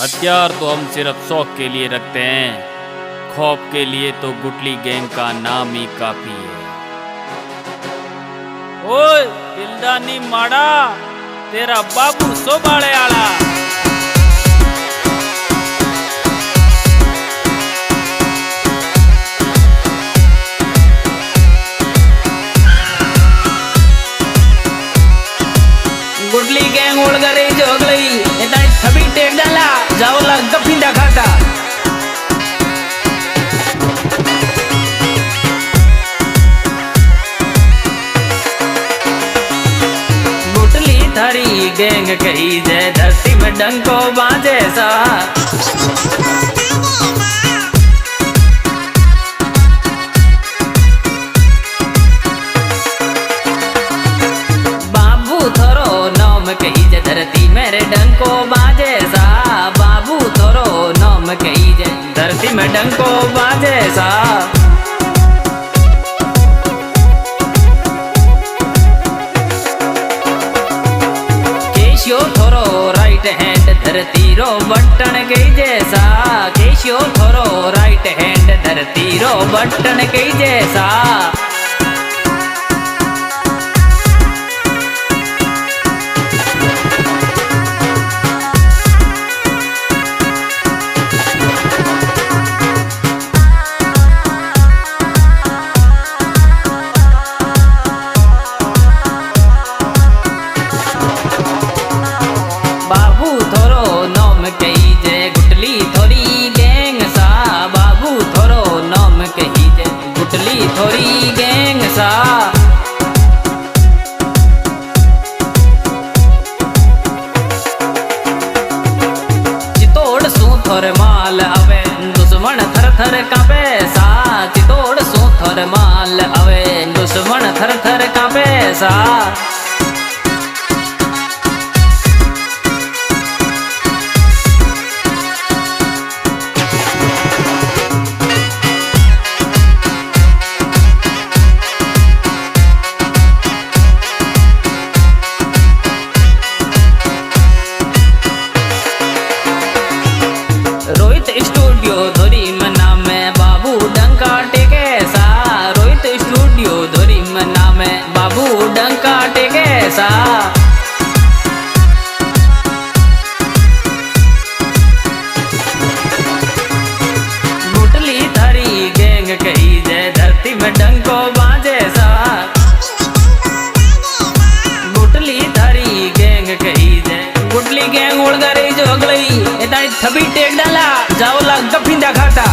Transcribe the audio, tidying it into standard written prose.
हथियार तो हम सिर्फ शौक के लिए रखते हैं, खौफ के लिए तो गुटली गैंग का नाम ही काफी है। ओए दिलदानी माड़ा, तेरा बाबू सोबाड़े आला। गुटली गैंग उड़ गई जोगली इतना छबी टेक डाला जावला गफिंदा खाता। गुटली थारी गैंग कही जय धरती में डंको बाजे सा। कही जे धरती मेरे डंको बाजे सा। बाबू थोरो नाम कही जे धरती में डंको बाजे सा। केशियो थोरो राइट हैंड धरती रो बटन कही जैसा। केशियो थोरो राइट हैंड धरती रो बटन कही जैसा। कही जे गुटली थोड़ी गैंग सा। बाबू थोरो नाम कही जे गुटली थोड़ी गैंग सा। चितोड़ सू थोर माल अवे दुश्मन थर थर कांपे सा। चितोड़ सू थोर माल अवे दुश्मन थर थर कांपे सा। रोहित स्टूडियो धोरी मना में बाबू डंका टेके सा। रोहित स्टूडियो धोरी मना में बाबू डंका टेके सा। गुटली थारी गैंग कही जय धरती में डंको बाजे सा। गुटली थारी गैंग कही जय गुटली गैंग उड़ गई जो अगली इतना छबी टेक डाला जावला गफिंदा खाता।